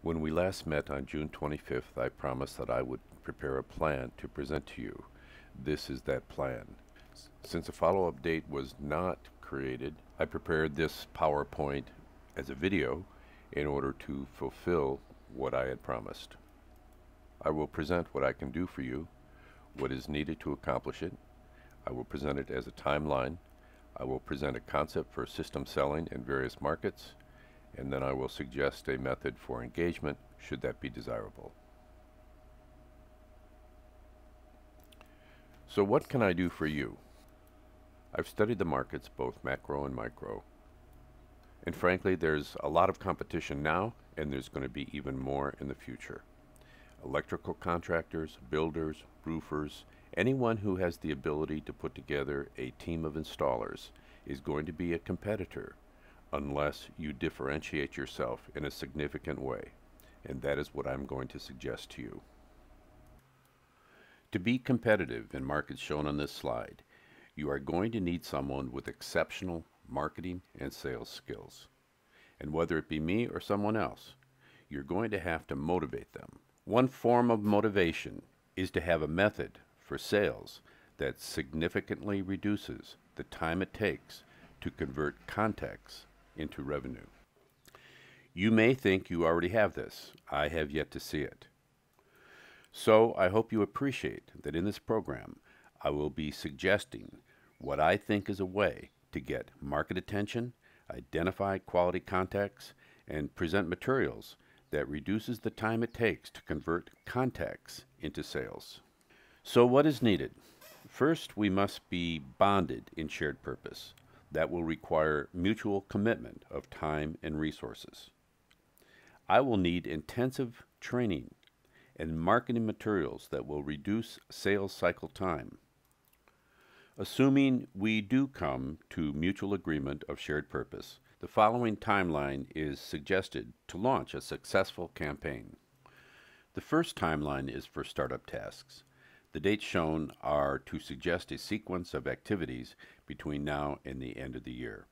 When we last met on June 25th, I promised that I would prepare a plan to present to you. This is that plan. Since a follow-up date was not created, I prepared this PowerPoint as a video in order to fulfill what I had promised. I will present what I can do for you, what is needed to accomplish it. I will present it as a timeline. I will present a concept for system selling in various markets, and then I will suggest a method for engagement should that be desirable. So what can I do for you? I've studied the markets, both macro and micro, and frankly there's a lot of competition now, and there's going to be even more in the future. Electrical contractors, builders, roofers, anyone who has the ability to put together a team of installers is going to be a competitor unless you differentiate yourself in a significant way, and that is what I'm going to suggest to you. To be competitive in markets shown on this slide, you are going to need someone with exceptional marketing and sales skills. And whether it be me or someone else, you're going to have to motivate them. One form of motivation is to have a method for sales that significantly reduces the time it takes to convert contacts into revenue. You may think you already have this. I have yet to see it. So I hope you appreciate that in this program I will be suggesting what I think is a way to get market attention, identify quality contacts, and present materials that reduces the time it takes to convert contacts into sales. So what is needed? First, we must be bonded in shared purpose. That will require mutual commitment of time and resources. I will need intensive training and marketing materials that will reduce sales cycle time. Assuming we do come to mutual agreement of shared purpose, the following timeline is suggested to launch a successful campaign. The first timeline is for startup tasks. The dates shown are to suggest a sequence of activities between now and the end of the year.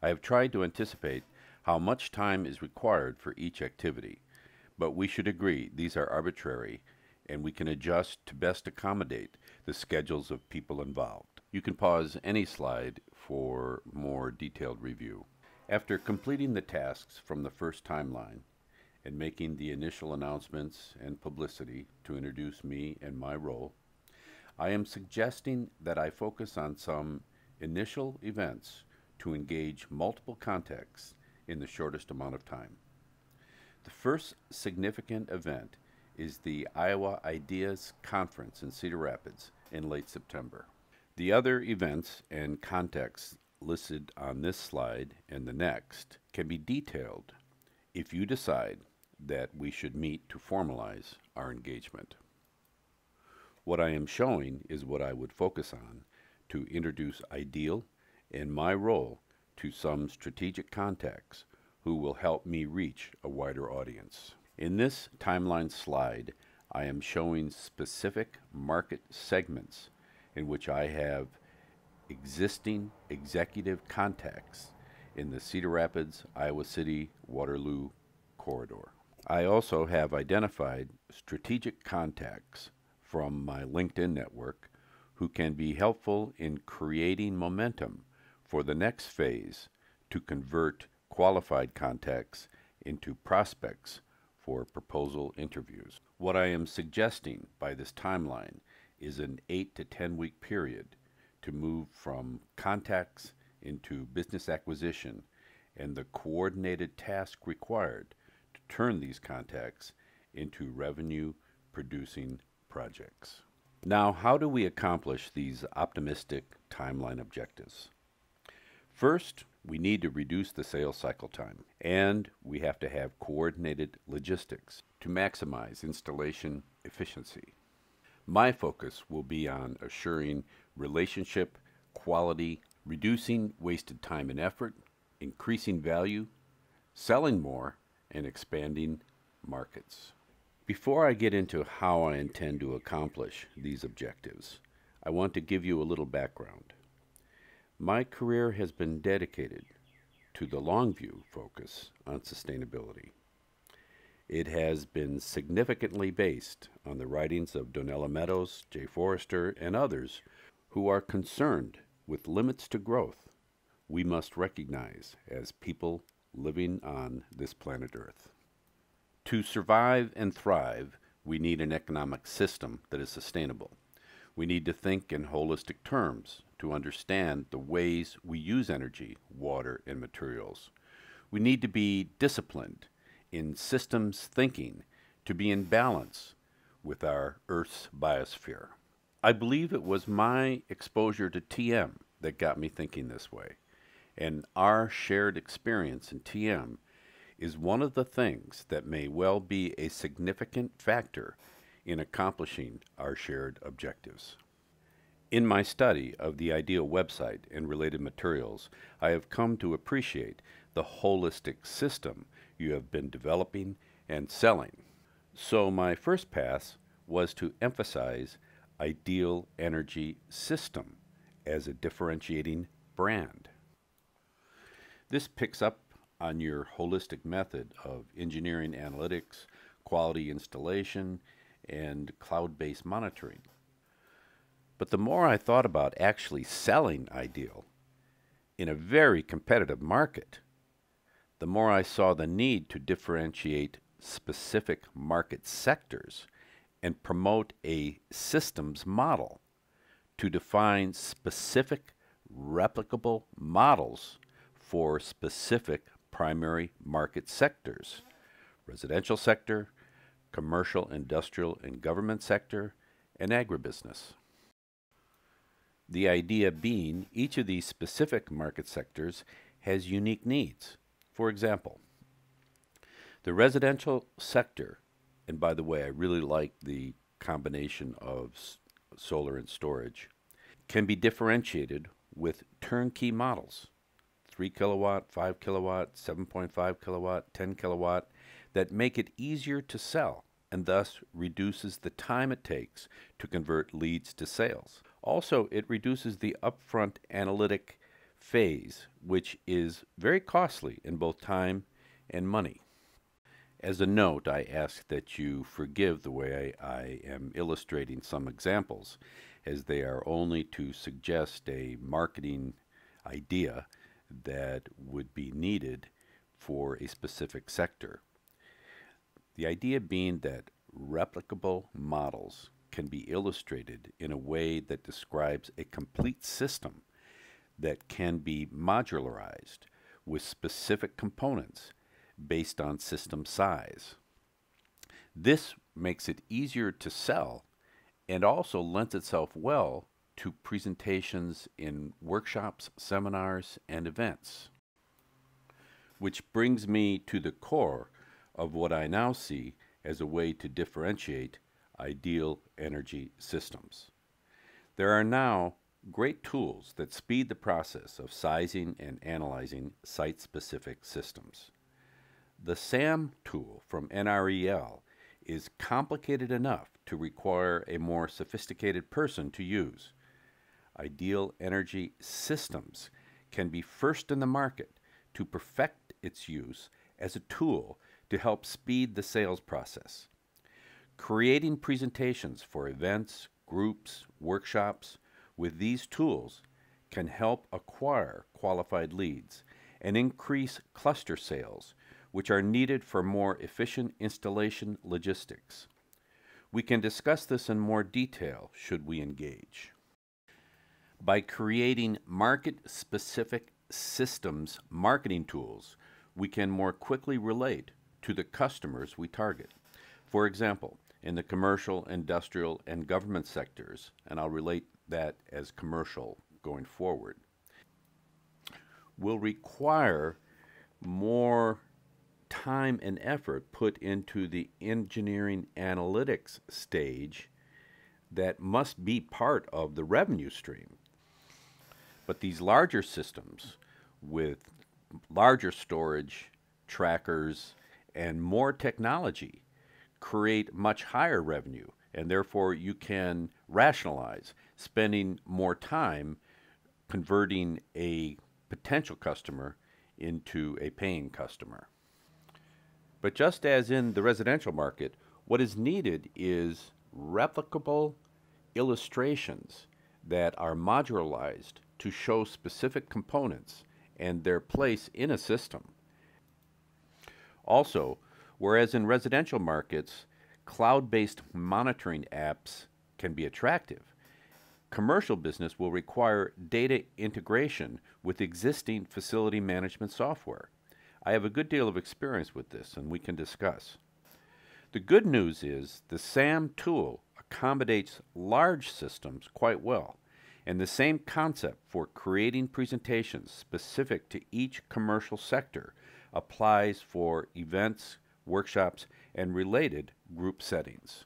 I have tried to anticipate how much time is required for each activity, but we should agree these are arbitrary and we can adjust to best accommodate the schedules of people involved. You can pause any slide for more detailed review. After completing the tasks from the first timeline and making the initial announcements and publicity to introduce me and my role, I am suggesting that I focus on some initial events to engage multiple contacts in the shortest amount of time. The first significant event is the Iowa Ideas Conference in Cedar Rapids in late September. The other events and contacts listed on this slide and the next can be detailed if you decide that we should meet to formalize our engagement. What I am showing is what I would focus on to introduce Ideal and my role to some strategic contacts who will help me reach a wider audience. In this timeline slide, I am showing specific market segments in which I have existing executive contacts in the Cedar Rapids, Iowa City, Waterloo corridor. I also have identified strategic contacts from my LinkedIn network who can be helpful in creating momentum for the next phase to convert qualified contacts into prospects for proposal interviews. What I am suggesting by this timeline is an 8 to 10 week period to move from contacts into business acquisition and the coordinated task required to turn these contacts into revenue producing projects. Now, how do we accomplish these optimistic timeline objectives? First, we need to reduce the sales cycle time, and we have to have coordinated logistics to maximize installation efficiency. My focus will be on assuring relationship quality, reducing wasted time and effort, increasing value, selling more, and expanding markets. Before I get into how I intend to accomplish these objectives, I want to give you a little background. My career has been dedicated to the long view focus on sustainability. It has been significantly based on the writings of Donella Meadows, J. Forrester, and others who are concerned with limits to growth we must recognize as people living on this planet Earth. To survive and thrive, we need an economic system that is sustainable. We need to think in holistic terms to understand the ways we use energy, water, and materials. We need to be disciplined in systems thinking to be in balance with our Earth's biosphere. I believe it was my exposure to TM that got me thinking this way, and our shared experience in TM is one of the things that may well be a significant factor in accomplishing our shared objectives. In my study of the Ideal website and related materials, I have come to appreciate the holistic system you have been developing and selling. So my first pass was to emphasize Ideal Energy System as a differentiating brand. This picks up on your holistic method of engineering analytics, quality installation, and cloud-based monitoring. But the more I thought about actually selling Ideal in a very competitive market, the more I saw the need to differentiate specific market sectors and promote a systems model to define specific replicable models for specific primary market sectors: residential sector, commercial, industrial, and government sector, and agribusiness. The idea being each of these specific market sectors has unique needs. For example, the residential sector, and by the way, I really like the combination of solar and storage, can be differentiated with turnkey models, 3 kilowatt, 5 kilowatt, 7.5 kilowatt, 10 kilowatt, that make it easier to sell and thus reduces the time it takes to convert leads to sales. Also, it reduces the upfront analytic phase, which is very costly in both time and money. As a note, I ask that you forgive the way I am illustrating some examples, as they are only to suggest a marketing idea that would be needed for a specific sector. The idea being that replicable models can be illustrated in a way that describes a complete system that can be modularized with specific components based on system size. This makes it easier to sell and also lends itself well to presentations in workshops, seminars, and events. Which brings me to the core of what I now see as a way to differentiate Ideal Energy Systems. There are now great tools that speed the process of sizing and analyzing site-specific systems. The SAM tool from NREL is complicated enough to require a more sophisticated person to use. Ideal Energy Systems can be first in the market to perfect its use as a tool to help speed the sales process. Creating presentations for events, groups, workshops with these tools can help acquire qualified leads and increase cluster sales, which are needed for more efficient installation logistics. We can discuss this in more detail should we engage. By creating market-specific systems marketing tools, we can more quickly relate to the customers we target. For example, in the commercial, industrial, and government sectors, and I'll relate that as commercial going forward, will require more time and effort put into the engineering analytics stage that must be part of the revenue stream. But these larger systems with larger storage, trackers, and more technology create much higher revenue, and therefore you can rationalize spending more time converting a potential customer into a paying customer. But just as in the residential market, what is needed is replicable illustrations that are modularized to show specific components and their place in a system. Also, whereas in residential markets, cloud-based monitoring apps can be attractive, commercial business will require data integration with existing facility management software. I have a good deal of experience with this, and we can discuss. The good news is the SAM tool accommodates large systems quite well, and the same concept for creating presentations specific to each commercial sector applies for events, workshops, and related group settings.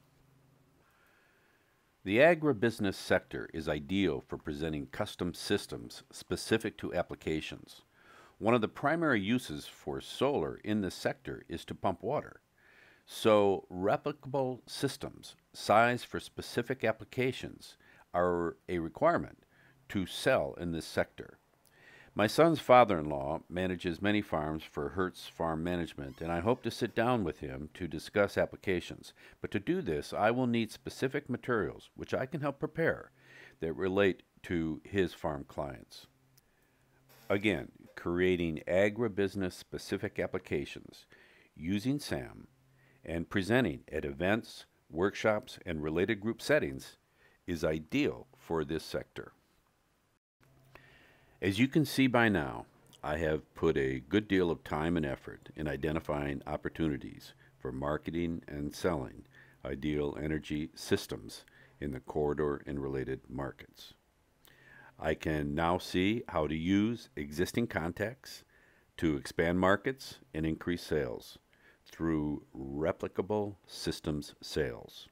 The agribusiness sector is ideal for presenting custom systems specific to applications. One of the primary uses for solar in this sector is to pump water. So replicable systems sized for specific applications are a requirement to sell in this sector. My son's father-in-law manages many farms for Hertz Farm Management, and I hope to sit down with him to discuss applications. But to do this, I will need specific materials, which I can help prepare, that relate to his farm clients. Again, creating agribusiness-specific applications using SAM and presenting at events, workshops, and related group settings is ideal for this sector. As you can see by now, I have put a good deal of time and effort in identifying opportunities for marketing and selling ideal energy systems in the corridor and related markets. I can now see how to use existing contacts to expand markets and increase sales through replicable systems sales.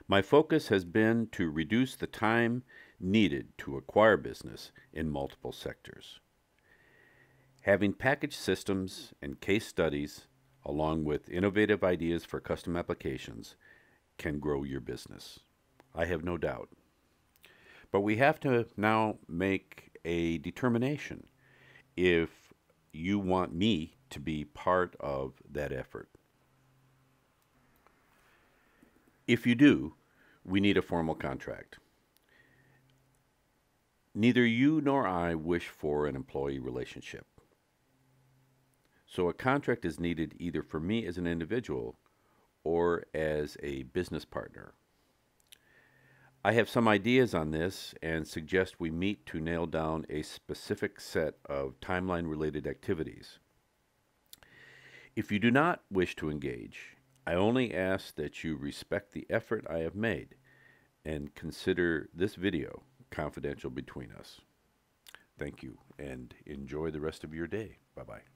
My focus has been to reduce the time needed to acquire business in multiple sectors. Having packaged systems and case studies along with innovative ideas for custom applications can grow your business. I have no doubt. But we have to now make a determination if you want me to be part of that effort. If you do, we need a formal contract. Neither you nor I wish for an employee relationship. So a contract is needed either for me as an individual or as a business partner. I have some ideas on this and suggest we meet to nail down a specific set of timeline-related activities. If you do not wish to engage, I only ask that you respect the effort I have made and consider this video confidential between us. Thank you, and enjoy the rest of your day. Bye-bye.